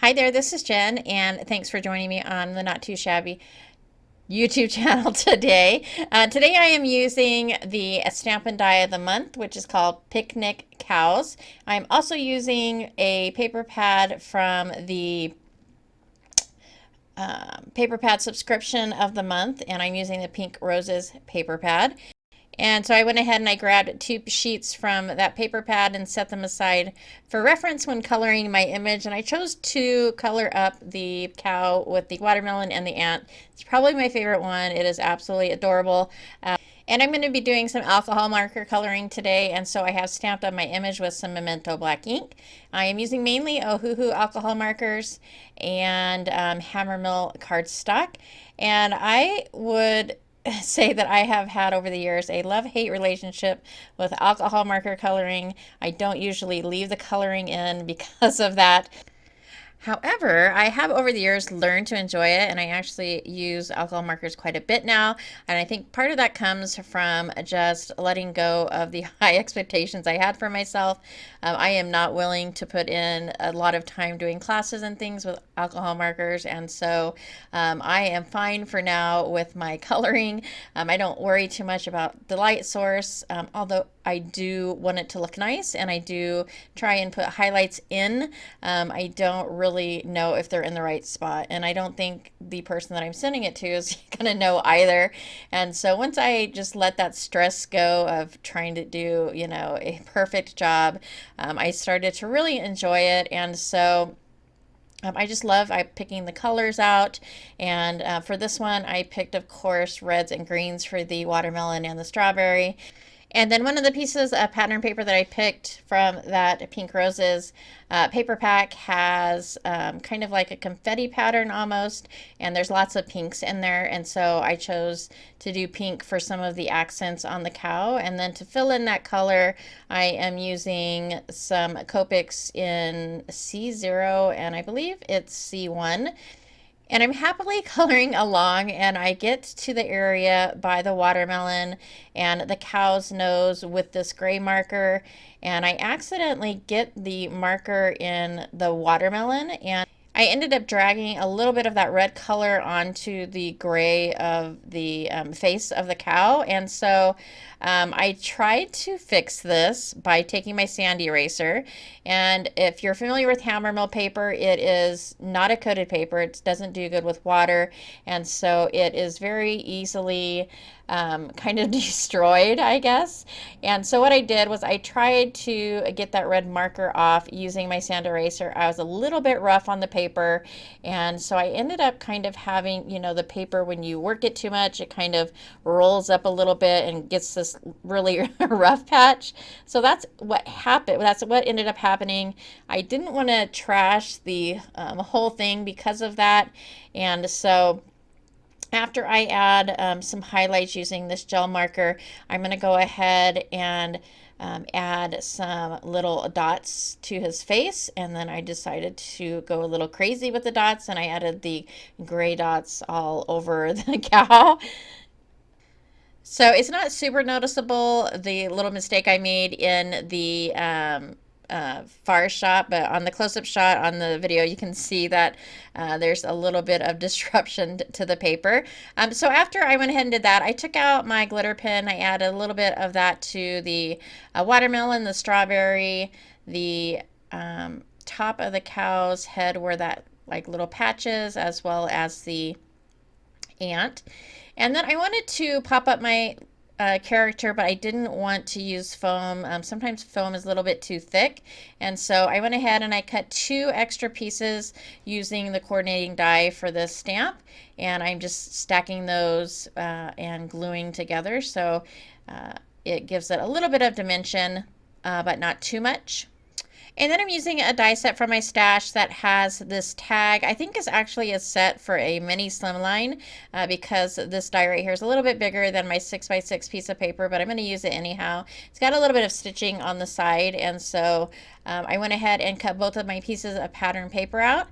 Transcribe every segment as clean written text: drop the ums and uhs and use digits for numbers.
Hi there, this is Jen, and thanks for joining me on the Not Too Shabby YouTube channel today. Today I am using the Stampin' Die of the Month, which is called Picnic Cows. I'm also using a paper pad from the paper pad subscription of the month, and I'm using the Pink Roses paper pad. And so I went ahead and I grabbed two sheets from that paper pad and set them aside for reference when coloring my image. And I chose to color up the cow with the watermelon and the ant. It's probably my favorite one. It is absolutely adorable. And I'm going to be doing some alcohol marker coloring today, and so I have stamped on my image with some Memento black ink. I am using mainly Ohuhu alcohol markers and Hammermill cardstock. And I would say that I have had over the years a love-hate relationship with alcohol marker coloring. I don't usually leave the coloring in because of that. However, I have over the years learned to enjoy it, and I actually use alcohol markers quite a bit now. And I think part of that comes from just letting go of the high expectations I had for myself. I am not willing to put in a lot of time doing classes and things with alcohol markers, and so I am fine for now with my coloring. I don't worry too much about the light source, although I do want it to look nice, and I do try and put highlights in. I don't really know if they're in the right spot, and I don't think the person that I'm sending it to is going to know either. And so once I just let that stress go of trying to do, a perfect job, I started to really enjoy it. And so I just love picking the colors out, and for this one I picked, of course, reds and greens for the watermelon and the strawberry. And then one of the pieces of pattern paper that I picked from that Pink Roses paper pack has kind of like a confetti pattern almost, and there's lots of pinks in there. And so I chose to do pink for some of the accents on the cow. And then to fill in that color, I am using some Copics in C0, and I believe it's C1. And I'm happily coloring along, and I get to the area by the watermelon and the cow's nose with this gray marker, and I accidentally get the marker in the watermelon, and I ended up dragging a little bit of that red color onto the gray of the face of the cow. And so I tried to fix this by taking my sand eraser. And if you're familiar with Hammermill paper, it is not a coated paper. It doesn't do good with water. And so it is very easily kind of destroyed, I guess. And so what I did was I tried to get that red marker off using my sand eraser. I was a little bit rough on the paper, and so I ended up kind of having, the paper, when you work it too much, it kind of rolls up a little bit and gets this really rough patch. So that's what happened. That's what ended up happening. I didn't want to trash the whole thing because of that, and so after I add some highlights using this gel marker, I'm going to go ahead and add some little dots to his face, and then I decided to go a little crazy with the dots, and I added the gray dots all over the cow. So it's not super noticeable, the little mistake I made in the far shot, but on the close-up shot on the video, you can see that there's a little bit of disruption to the paper. So after I went ahead and did that, I took out my glitter pen. I added a little bit of that to the watermelon, the strawberry, the top of the cow's head where that like little patches, as well as the ant. And then I wanted to pop up my character, but I didn't want to use foam. Sometimes foam is a little bit too thick, and so I went ahead and I cut two extra pieces using the coordinating die for this stamp, and I'm just stacking those and gluing together, so it gives it a little bit of dimension, but not too much. And then I'm using a die set from my stash that has this tag. I think is actually a set for a mini slimline because this die right here is a little bit bigger than my 6x6 piece of paper, but I'm going to use it anyhow. It's got a little bit of stitching on the side, and so I went ahead and cut both of my pieces of pattern paper out.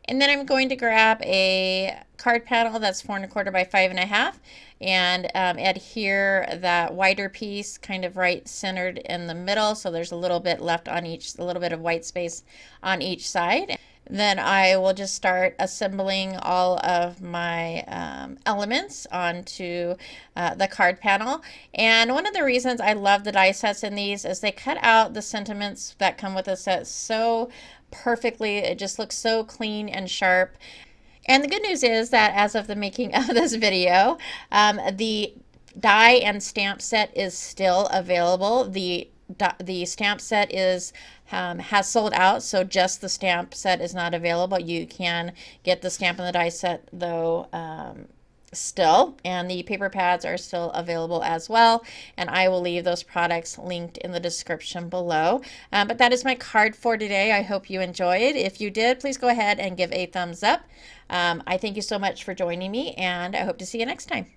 And then I'm going to grab a card panel that's 4¼ by 5½, and adhere that wider piece kind of right centered in the middle, so there's a little bit left on each, a little bit of white space on each side. then I will just start assembling all of my elements onto the card panel. And one of the reasons I love the die sets in these is they cut out the sentiments that come with the set so perfectly. It just looks so clean and sharp. And the good news is that as of the making of this video, the die and stamp set is still available. The stamp set is has sold out, so just the stamp set is not available. You can get the stamp and the die set though still, and the paper pads are still available as well, and I will leave those products linked in the description below. But that is my card for today. I hope you enjoyed. If you did, please go ahead and give a thumbs up. I thank you so much for joining me, and I hope to see you next time.